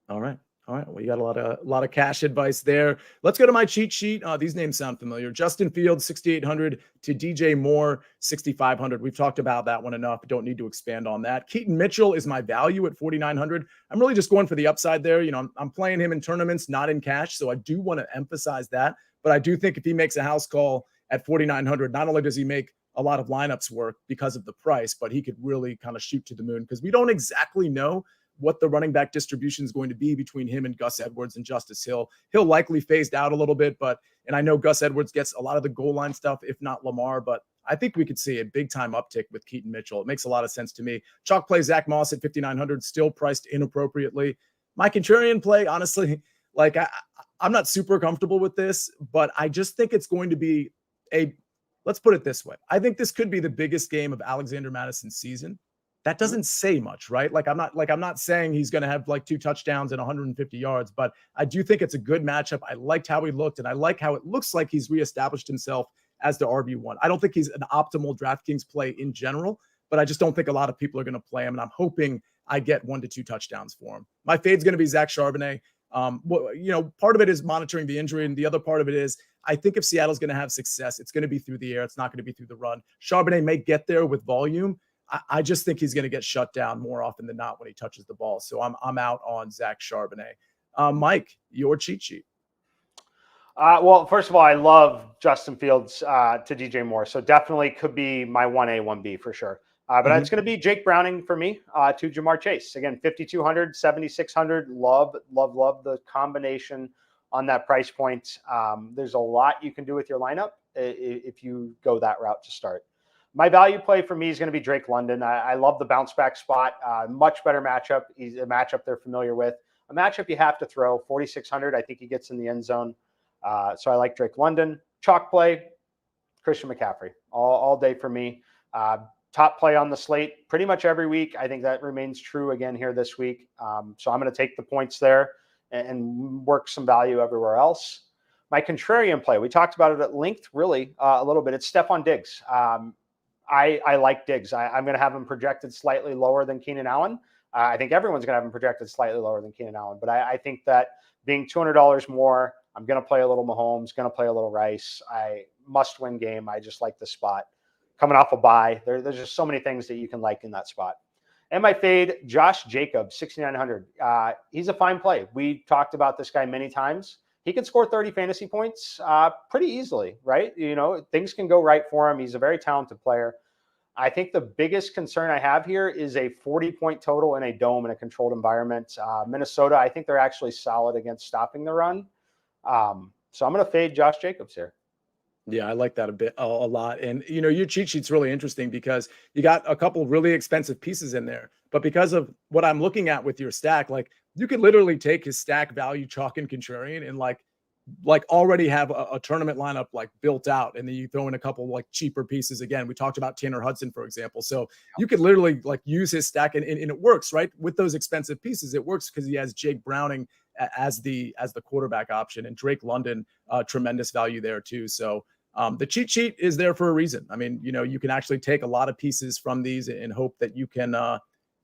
All right. All right. Well, you got a lot of cash advice there. Let's go to my cheat sheet. These names sound familiar. Justin Fields, 6,800 to DJ Moore, 6,500. We've talked about that one enough. Don't need to expand on that. Keaton Mitchell is my value at 4,900. I'm really just going for the upside there. You know, I'm playing him in tournaments, not in cash. So I do want to emphasize that. But I do think if he makes a house call at 4,900, not only does he make a lot of lineups work because of the price, but he could really kind of shoot to the moon because we don't exactly know what the running back distribution is going to be between him and Gus Edwards and Justice Hill. He'll likely phased out a little bit, and I know Gus Edwards gets a lot of the goal line stuff, if not Lamar, but I think we could see a big time uptick with Keaton Mitchell. It makes a lot of sense to me. Chalk play Zach Moss at 5,900, still priced inappropriately. My contrarian play, honestly, like I'm not super comfortable with this, but I just think it's going to be let's put it this way. I think this could be the biggest game of Alexander Madison's season. That doesn't say much, right? I'm not saying he's going to have like 2 touchdowns and 150 yards, but I do think it's a good matchup. I liked how he looked, and I like how it looks like he's reestablished himself as the RB1. I don't think he's an optimal DraftKings play in general, but I just don't think a lot of people are going to play him, and I'm hoping I get 1 to 2 touchdowns for him. My fade's going to be Zach Charbonnet. Part of it is monitoring the injury, and the other part of it is I think if Seattle's going to have success, it's going to be through the air. It's not going to be through the run. Charbonnet may get there with volume. I just think he's going to get shut down more often than not when he touches the ball. So I'm out on Zach Charbonnet. Mike, your cheat sheet. Well, first of all, I love Justin Fields to DJ Moore. So definitely could be my 1A, 1B for sure. But it's going to be Jake Browning for me to Jamar Chase. Again, 5,200, 7,600. Love the combination on that price point. There's a lot you can do with your lineup if you go that route to start. My value play for me is going to be Drake London. I love the bounce back spot. Much better matchup. He's a matchup they're familiar with. A matchup you have to throw. 4,600. I think he gets in the end zone. So I like Drake London. Chalk play, Christian McCaffrey. All day for me. Top play on the slate pretty much every week. I think that remains true again here this week. So I'm going to take the points there and work some value everywhere else. My contrarian play, we talked about it at length, really, a little bit. It's Stephon Diggs. I like Diggs. I'm going to have him projected slightly lower than Keenan Allen. I think everyone's going to have him projected slightly lower than Keenan Allen. But I think that being $200 more, I'm going to play a little Mahomes, going to play a little Rice. Must-win game. I just like the spot. Coming off a bye, there's just so many things that you can like in that spot. And my fade, Josh Jacobs, 6,900. He's a fine play. We talked about this guy many times. He can score 30 fantasy points pretty easily, right? You know, things can go right for him. He's a very talented player. I think the biggest concern I have here is a 40-point total in a dome in a controlled environment. Minnesota, I think they're actually solid against stopping the run. So I'm going to fade Josh Jacobs here. Yeah, I like that a lot. And, you know, your cheat sheet's really interesting because you got a couple really expensive pieces in there. But because of what I'm looking at with your stack, like you could literally take his stack value, chalk and contrarian, and like already have a tournament lineup like built out. And then you throw in a couple like cheaper pieces. Again, we talked about Tanner Hudson, for example. So you could literally like use his stack and it works, right? With those expensive pieces, it works because he has Jake Browning as the quarterback option and Drake London, tremendous value there too. So the cheat sheet is there for a reason. I mean, you know, you can actually take a lot of pieces from these and hope that you can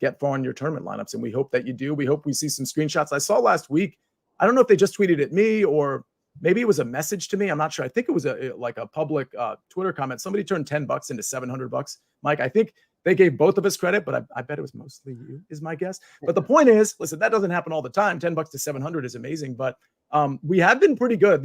get far in your tournament lineups. And we hope that you do. We hope we see some screenshots. I saw last week, I don't know if they just tweeted at me or maybe it was a message to me. I'm not sure. I think it was a public Twitter comment. Somebody turned $10 into $700. Mike, I think they gave both of us credit, but I bet it was mostly you is my guess. But the point is, listen, that doesn't happen all the time. $10 to 700 is amazing, but we have been pretty good.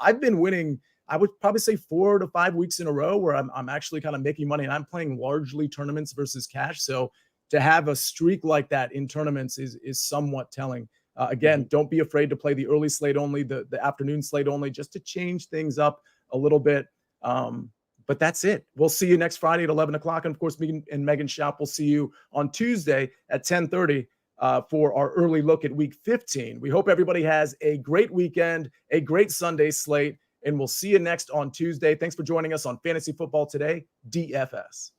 I've been winning. I would probably say 4 to 5 weeks in a row where I'm actually kind of making money and I'm playing largely tournaments versus cash. So to have a streak like that in tournaments is somewhat telling. Again, don't be afraid to play the early slate only, the afternoon slate only, just to change things up a little bit. But that's it. We'll see you next Friday at 11 o'clock. And of course, me and Megan Schaap will see you on Tuesday at 10:30 for our early look at week 15. We hope everybody has a great weekend, a great Sunday slate, and we'll see you next on Tuesday. Thanks for joining us on Fantasy Football Today, DFS.